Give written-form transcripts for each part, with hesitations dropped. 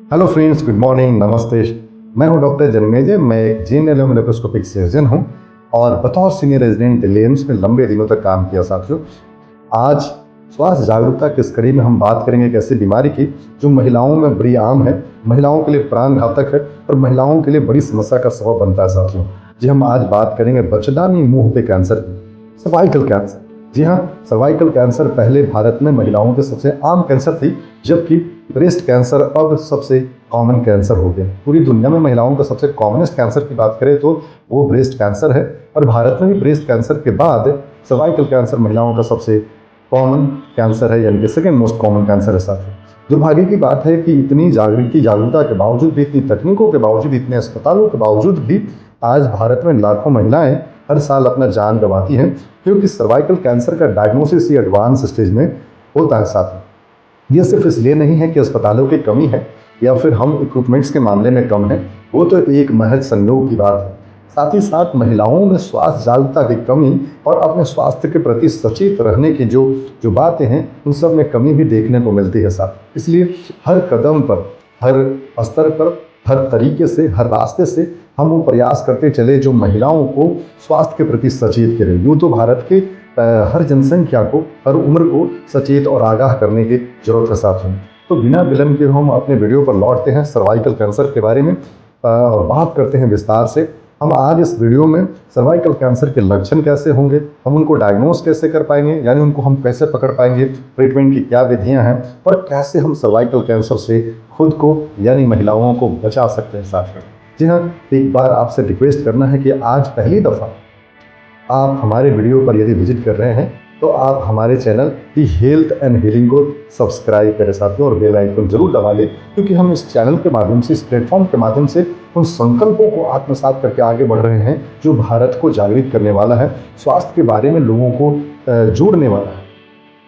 Hello friends, good morning, नमस्ते। मैं हूं डॉक्टर जन्मेजय। मैं एक जनरल लेप्रोस्कोपिक सर्जन हूं और बतौर सीनियर रेजिडेंट एम्स में लंबे दिनों तक काम किया। साथियों, आज स्वास्थ्य जागरूकता की इस कड़ी में हम बात करेंगे एक ऐसी बीमारी की जो महिलाओं में बड़ी आम है, महिलाओं के लिए प्राण घातक है और महिलाओं के लिए बड़ी समस्या का सबब बनता है। साथियों जी, हम आज बात करेंगे बच्चेदानी मुंह के कैंसर की, सर्वाइकल कैंसर। जी हाँ, सर्वाइकल कैंसर पहले भारत में महिलाओं के सबसे आम कैंसर थी, जबकि ब्रेस्ट कैंसर अब सबसे कॉमन कैंसर हो गया। पूरी दुनिया में महिलाओं का सबसे कॉमनेस्ट कैंसर की बात करें तो वो ब्रेस्ट कैंसर है और भारत में भी ब्रेस्ट कैंसर के बाद सर्वाइकल कैंसर महिलाओं का सबसे कॉमन कैंसर है, यानी कि सेकेंड मोस्ट कॉमन कैंसर है। साथ ही दुर्भाग्य की बात है कि इतनी जागरूकता के बावजूद भी, इतनी तकनीकों के बावजूद, इतने अस्पतालों के बावजूद भी आज भारत में लाखों महिलाएं हर साल अपना जान गंवाती हैं, क्योंकि सर्वाइकल कैंसर का डायग्नोसिस ही एडवांस स्टेज में होता है। साथ ये सिर्फ इसलिए नहीं है कि अस्पतालों की कमी है या फिर हम इक्विपमेंट्स के मामले में कम है, वो तो एक महज संयोग की बात है। साथ ही साथ महिलाओं में स्वास्थ्य जागरूकता की कमी और अपने स्वास्थ्य के प्रति सचेत रहने की जो बातें हैं, उन सब में कमी भी देखने को मिलती है। साथ इसलिए हर कदम पर, हर स्तर पर, हर तरीके से, हर रास्ते से हम वो प्रयास करते चले जो महिलाओं को स्वास्थ्य के प्रति सचेत करें। यूँ तो भारत के हर जनसंख्या को, हर उम्र को सचेत और आगाह करने की जरूरत है। साथियों, तो बिना विलंब के हम अपने वीडियो पर लौटते हैं सर्वाइकल कैंसर के बारे में और बात करते हैं विस्तार से। हम आज इस वीडियो में सर्वाइकल कैंसर के लक्षण कैसे होंगे, हम उनको डायग्नोस कैसे कर पाएंगे, यानी उनको हम कैसे पकड़ पाएंगे, ट्रीटमेंट की क्या विधियां हैं और कैसे हम सर्वाइकल कैंसर से खुद को यानी महिलाओं को बचा सकते हैं। साथियों जी हाँ, एक बार आपसे रिक्वेस्ट करना है कि आज पहली दफ़ा आप हमारे वीडियो पर यदि विजिट कर रहे हैं तो आप हमारे channel the health and healing को सब्सक्राइब करें साथियों और बेल आइकन जरूर दबा लें, क्योंकि हम इस चैनल के माध्यम से, इस प्लेटफॉर्म के माध्यम से उन संकल्पों को आत्मसात करके आगे बढ़ रहे हैं जो भारत को जागृत करने वाला है, स्वास्थ्य के बारे में लोगों को जोड़ने वाला है।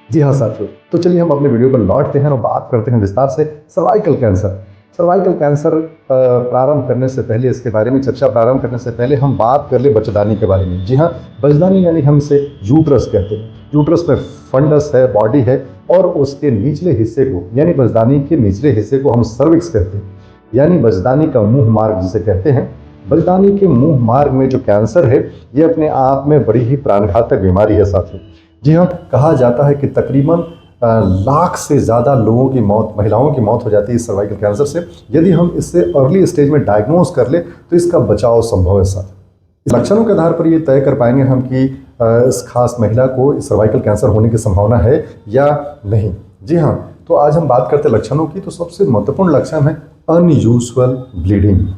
जी हाँ साथियों, तो चलिए हम अपने वीडियो पर लौटते हैं और बात करते हैं विस्तार से सर्वाइकल कैंसर। सर्वाइकल कैंसर प्रारंभ करने से पहले, इसके बारे में चर्चा प्रारंभ करने से पहले हम बात कर ले बच्चेदानी के बारे में। जी हाँ, बच्चेदानी यानी हम इसे यूट्रस कहते हैं। यूट्रस में फंडस है, बॉडी है और उसके निचले हिस्से को, यानी बच्चेदानी के निचले हिस्से को हम सर्विक्स कहते हैं, यानी बच्चेदानी का मुंह मार्ग जिसे कहते हैं। बच्चेदानी के मुंह मार्ग में जो कैंसर है, ये अपने आप में बड़ी ही प्राणघातक बीमारी है। साथियों जी हाँ, कहा जाता है कि तकरीबन लाख से ज़्यादा लोगों की मौत, महिलाओं की मौत हो जाती है इस सर्वाइकल कैंसर से। यदि हम इससे अर्ली स्टेज में डायग्नोज कर ले तो इसका बचाव संभव है। साथ लक्षणों के आधार पर ये तय कर पाएंगे हम कि इस खास महिला को सर्वाइकल कैंसर होने की संभावना है या नहीं। जी हाँ, तो आज हम बात करते हैं लक्षणों की। तो सबसे महत्वपूर्ण लक्षण है अनयूजुअल ब्लीडिंग।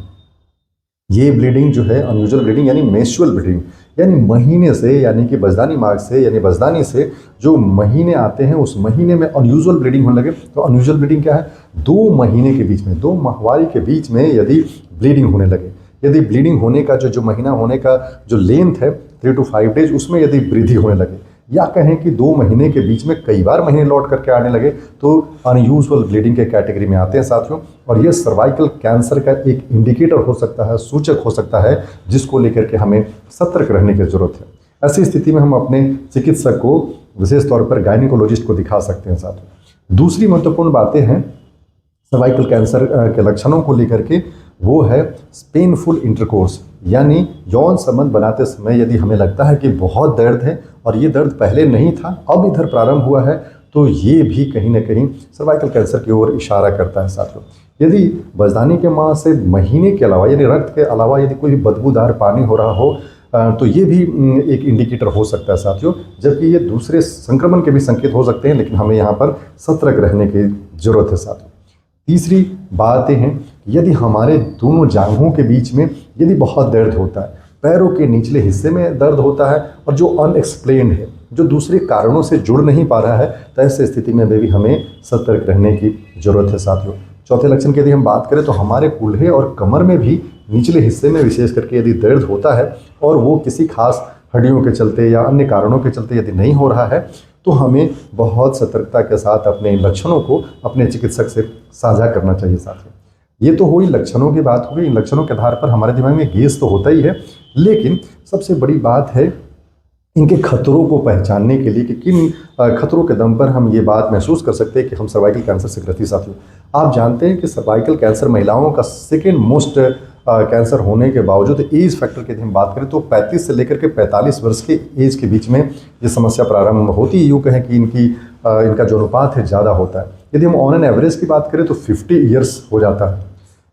ये ब्लीडिंग जो है, अनयूजुअल ब्लीडिंग यानी मेंस्ट्रुअल ब्लीडिंग, यानी महीने से, यानी कि बच्चेदानी मार्ग से, यानी बच्चेदानी से जो महीने आते हैं उस महीने में अनयूजुअल ब्लीडिंग होने लगे। तो अनयूजुअल ब्लीडिंग क्या है? 2 महीने के बीच में, 2 माहवारी के बीच में यदि ब्लीडिंग होने लगे, यदि ब्लीडिंग होने का जो महीना होने का जो लेंथ है 3 to 5 डेज, उसमें यदि वृद्धि होने लगे, या कहें कि 2 महीने के बीच में कई बार महीने लौट करके आने लगे, तो अनयूजुअल ब्लीडिंग के कैटेगरी में आते हैं साथियों। और ये सर्वाइकल कैंसर का एक इंडिकेटर हो सकता है, सूचक हो सकता है, जिसको लेकर के हमें सतर्क रहने की जरूरत है। ऐसी स्थिति में हम अपने चिकित्सक को, विशेष तौर पर गायनिकोलॉजिस्ट को दिखा सकते हैं। साथियों दूसरी महत्वपूर्ण बातें हैं सर्वाइकल कैंसर के लक्षणों को लेकर के, वो है पेनफुल इंटरकोर्स, यानी यौन संबंध बनाते समय यदि हमें लगता है कि बहुत दर्द है और ये दर्द पहले नहीं था, अब इधर प्रारंभ हुआ है, तो ये भी कहीं ना कहीं सर्वाइकल कैंसर की ओर इशारा करता है। साथियों यदि बच्चेदानी के मां से महीने के अलावा, यानी रक्त के अलावा, यदि कोई बदबूदार पानी हो रहा हो तो ये भी एक इंडिकेटर हो सकता है साथियों, जबकि ये दूसरे संक्रमण के भी संकेत हो सकते हैं, लेकिन हमें यहाँ पर सतर्क रहने की जरूरत है। साथियों तीसरी बातें हैं, यदि हमारे दोनों जांघों के बीच में यदि बहुत दर्द होता है, पैरों के निचले हिस्से में दर्द होता है और जो अनएक्सप्लेन्ड है, जो दूसरे कारणों से जुड़ नहीं पा रहा है, तो ऐसी स्थिति में भी हमें सतर्क रहने की जरूरत है। साथियों चौथे लक्षण की यदि हम बात करें तो हमारे कूल्हे और कमर में भी निचले हिस्से में विशेष करके यदि दर्द होता है और वो किसी खास हड्डियों के चलते या अन्य कारणों के चलते यदि नहीं हो रहा है, तो हमें बहुत सतर्कता के साथ अपने इन लक्षणों को अपने चिकित्सक से साझा करना चाहिए। साथियों ये तो हुई लक्षणों की बात हो गई। इन लक्षणों के आधार पर हमारे दिमाग में गेस तो होता ही है, लेकिन सबसे बड़ी बात है इनके खतरों को पहचानने के लिए कि किन खतरों के दम पर हम ये बात महसूस कर सकते हैं कि हम सर्वाइकल कैंसर से ग्रसित साथियों। आप जानते हैं कि सर्वाइकल कैंसर महिलाओं का सेकेंड मोस्ट कैंसर होने के बावजूद एज फैक्टर की यदि हम बात करें तो 35 से लेकर के 45 वर्ष के एज के बीच में ये समस्या प्रारंभ होती है। यूँ कहें कि इनका जो अनुपात है ज़्यादा होता है। यदि हम ऑन एन एवरेज की बात करें तो 50 ईयर्स हो जाता है,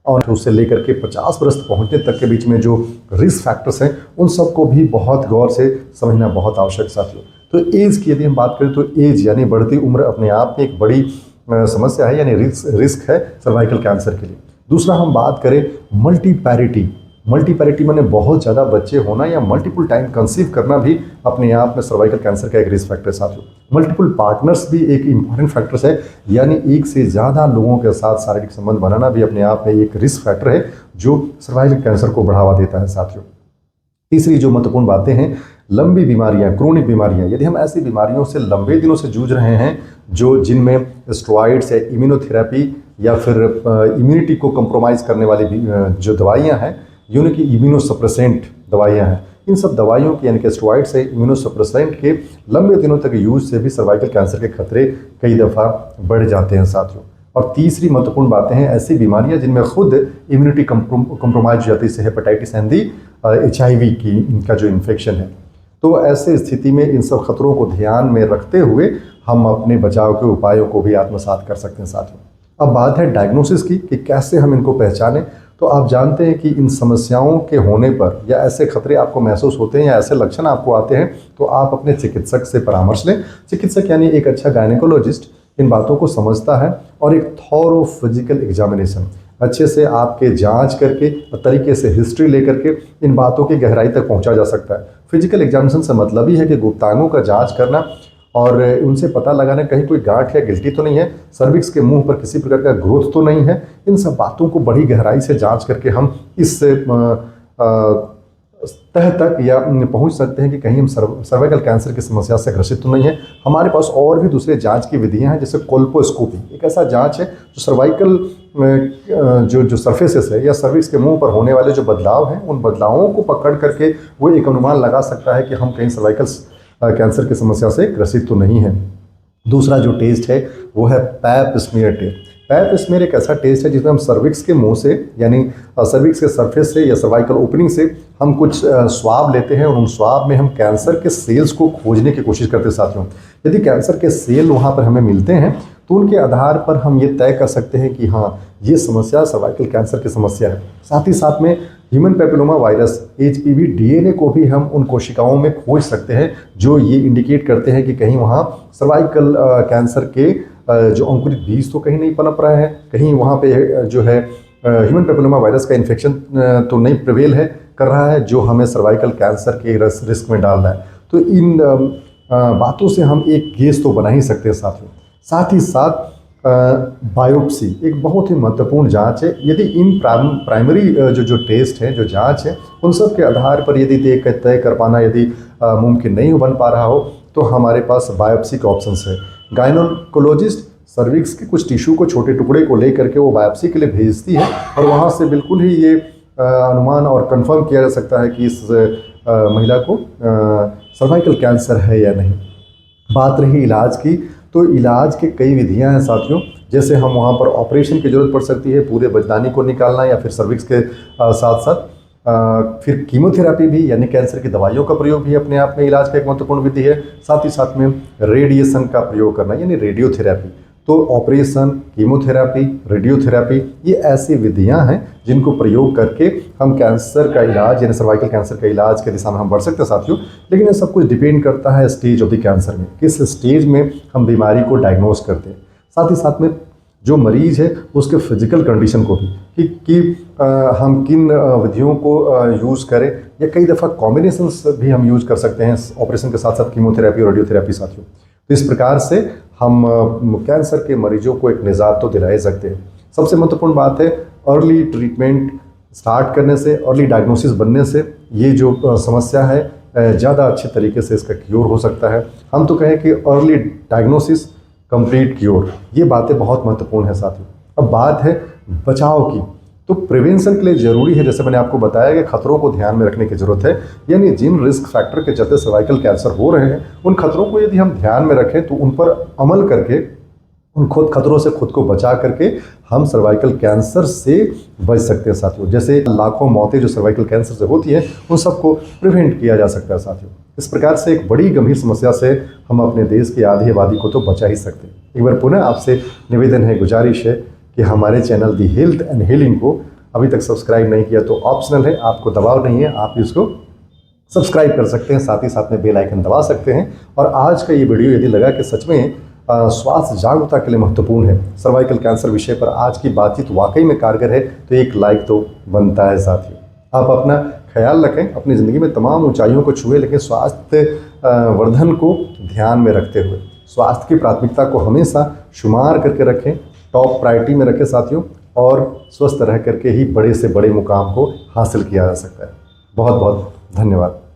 और उससे लेकर के 50 वर्ष पहुंचने तक के बीच में जो रिस्क फैक्टर्स हैं उन सबको भी बहुत गौर से समझना बहुत आवश्यक साथियों। तो एज की यदि हम बात करें तो एज यानी बढ़ती उम्र अपने आप में एक बड़ी समस्या है, यानी रिस्क है सर्वाइकल कैंसर के लिए। दूसरा हम बात करें मल्टीपैरिटी माने बहुत ज़्यादा बच्चे होना या मल्टीपल टाइम कंसीव करना भी अपने आप में सर्वाइकल कैंसर का एक रिस्क फैक्टर है साथियों। मल्टीपल पार्टनर्स भी एक इंपॉर्टेंट फैक्टर है, यानी एक से ज़्यादा लोगों के साथ शारीरिक संबंध बनाना भी अपने आप में एक रिस्क फैक्टर है जो सर्वाइकल कैंसर को बढ़ावा देता है साथियों। तीसरी जो महत्वपूर्ण बातें हैं, लंबी बीमारियां, क्रोनिक बीमारियां। यदि हम ऐसी बीमारियों से लंबे दिनों से जूझ रहे हैं जिनमें स्टेरॉइड्स या इम्यूनोथेरेपी या फिर इम्यूनिटी को कंप्रोमाइज़ करने वाली जो दवाइयां हैं, यानी कि इम्यूनोसप्रेसेंट दवाइयां हैं, इन सब दवाइयों की यानी कि स्टेरॉइड्स से इम्यूनोसप्रेसेंट के लंबे दिनों तक यूज से भी सर्वाइकल कैंसर के खतरे कई दफ़ा बढ़ जाते हैं साथियों। और तीसरी महत्वपूर्ण बातें हैं ऐसी बीमारियां जिनमें खुद इम्यूनिटी कंप्रोमाइज हो जाती है, जैसे हेपेटाइटिस एंड दी HIV की इनका जो इन्फेक्शन है। तो ऐसे स्थिति में इन सब खतरों को ध्यान में रखते हुए हम अपने बचाव के उपायों को भी आत्मसात कर सकते हैं साथियों। अब बात है डायग्नोसिस की कि कैसे हम इनको पहचानें। तो आप जानते हैं कि इन समस्याओं के होने पर या ऐसे खतरे आपको महसूस होते हैं या ऐसे लक्षण आपको आते हैं तो आप अपने चिकित्सक से परामर्श लें। चिकित्सक यानी एक अच्छा गायनेकोलॉजिस्ट इन बातों को समझता है और एक थॉरो फिजिकल एग्जामिनेशन अच्छे से आपके जांच करके और तरीके से हिस्ट्री लेकर के इन बातों की गहराई तक पहुंचा जा सकता है। फिजिकल एग्जामिनेशन से मतलब ही है कि गुप्तांगों का जांच करना और उनसे पता लगाना कहीं कोई गांठ या गिल्टी तो नहीं है, सर्विक्स के मुंह पर किसी प्रकार का ग्रोथ तो नहीं है। इन सब बातों को बड़ी गहराई से जांच करके हम इस तह तक या पहुंच सकते हैं कि कहीं हम सर्वाइकल कैंसर की समस्या से ग्रसित तो नहीं है। हमारे पास और भी दूसरे जांच की विधियां हैं, जैसे कोल्पोस्कोपी, एक ऐसा जांच है जो सर्वाइकल जो सरफेसेस है या सर्विक्स के मुंह पर होने वाले जो बदलाव हैं उन बदलावों को पकड़ करके वो एक अनुमान लगा सकता है कि हम कहीं सर्वाइकल कैंसर की समस्या से ग्रसित तो नहीं है। दूसरा जो टेस्ट है वो है Pap smear test. Pap smear एक ऐसा टेस्ट है जिसमें हम सर्विक्स के मुंह से यानी सर्विक्स के सरफेस से या सर्वाइकल ओपनिंग से हम कुछ स्वाब लेते हैं और उन स्वाब में हम कैंसर के सेल्स को खोजने की कोशिश करते हैं साथियों। यदि कैंसर के सेल वहाँ पर हमें मिलते हैं तो उनके आधार पर हम ये तय कर सकते हैं कि हाँ ये समस्या सर्वाइकल कैंसर की समस्या है। साथ ही साथ में human papilloma virus HPV DNA को भी हम उन कोशिकाओं में खोज सकते हैं जो ये इंडिकेट करते हैं कि कहीं वहाँ सर्वाइकल कैंसर के जो अंकुरित बीज तो कहीं नहीं पनप रहा है, कहीं वहाँ पे जो है ह्यूमन पैपिलोमा वायरस का इन्फेक्शन तो नहीं प्रिवेल है कर रहा है जो हमें सर्वाइकल कैंसर के रिस्क में डाल रहा है। तो इन बातों से हम एक गेस तो बना ही सकते हैं साथियों। साथ ही साथ बायोप्सी एक बहुत ही महत्वपूर्ण जांच है। यदि इन प्राइमरी जो टेस्ट है, जो जांच है, उन सब के आधार पर यदि तय कर पाना यदि मुमकिन नहीं बन पा रहा हो तो हमारे पास बायोप्सी के ऑप्शंस है। गायनोकोलॉजिस्ट सर्विक्स के कुछ टिश्यू को, छोटे टुकड़े को लेकर के वो बायोप्सी के लिए भेजती है और वहाँ से बिल्कुल ही ये अनुमान और कंफर्म किया जा सकता है कि इस महिला को सर्वाइकल कैंसर है या नहीं। बात रही इलाज की, तो इलाज के कई विधियां हैं साथियों। जैसे हम वहाँ पर ऑपरेशन की ज़रूरत पड़ सकती है, पूरे बचदानी को निकालना या फिर सर्विक्स के साथ साथ फिर कीमोथेरेपी भी यानी कैंसर की दवाइयों का प्रयोग भी अपने आप में इलाज का एक महत्वपूर्ण विधि है। साथ ही साथ में रेडिएशन का प्रयोग करना यानी रेडियोथेरेपी। तो ऑपरेशन, कीमोथेरेपी, रेडियोथेरेपी ये ऐसी विधियां हैं जिनको प्रयोग करके हम कैंसर का इलाज यानी सर्वाइकल कैंसर का इलाज के दिशा में हम बढ़ सकते हैं साथियों। लेकिन ये सब कुछ डिपेंड करता है स्टेज ऑफ द कैंसर में, किस स्टेज में हम बीमारी को डायग्नोज करते हैं। साथ ही साथ में जो मरीज है उसके फिजिकल कंडीशन को भी कि हम किन विधियों को यूज़ करें, या कई दफ़ा कॉम्बिनेशंस भी हम यूज़ कर सकते हैं ऑपरेशन के साथ साथ कीमोथेरेपी और रेडियोथेरेपी साथियों। तो इस प्रकार से हम कैंसर के मरीजों को एक निजात तो दिला सकते हैं। सबसे महत्वपूर्ण बात है अर्ली ट्रीटमेंट स्टार्ट करने से, अर्ली डायग्नोसिस बनने से ये जो समस्या है ज़्यादा अच्छे तरीके से इसका क्योर हो सकता है। हम तो कहें कि अर्ली डायग्नोसिस कंप्लीट क्योर, ये बातें बहुत महत्वपूर्ण है साथियों। अब बात है बचाव की। तो प्रिवेंशन के लिए जरूरी है, जैसे मैंने आपको बताया कि खतरों को ध्यान में रखने की जरूरत है। यानी जिन रिस्क फैक्टर के चलते सर्वाइकल कैंसर हो रहे हैं, उन खतरों को यदि हम ध्यान में रखें तो उन पर अमल करके, उन खतरों से खुद को बचा करके हम सर्वाइकल कैंसर से बच सकते हैं साथियों। जैसे लाखों मौतें जो सर्वाइकल कैंसर से होती हैं, उन सबको प्रिवेंट किया जा सकता है साथियों। इस प्रकार से एक बड़ी गंभीर समस्या से हम अपने देश की आधी आबादी को तो बचा ही सकते हैं। एक बार पुनः आपसे निवेदन है, गुजारिश है कि हमारे channel the health and healing को अभी तक सब्सक्राइब नहीं किया तो ऑप्शनल है, आपको दबाव नहीं है, आप इसको सब्सक्राइब कर सकते हैं, साथ ही साथ में बेल आइकन दबा सकते हैं। और आज का ये वीडियो यदि लगा कि सच में स्वास्थ्य जागरूकता के लिए महत्वपूर्ण है, सर्वाइकल कैंसर विषय पर आज की बातचीत वाकई में कारगर है, तो एक लाइक तो बनता है साथियों। आप अपना ख्याल रखें, अपनी ज़िंदगी में तमाम ऊंचाइयों को छुए, लेकिन स्वास्थ्य वर्धन को ध्यान में रखते हुए स्वास्थ्य की प्राथमिकता को हमेशा शुमार करके रखें, टॉप प्रायोरिटी में रखें साथियों, और स्वस्थ रह करके ही बड़े से बड़े मुकाम को हासिल किया जा सकता है। बहुत बहुत धन्यवाद।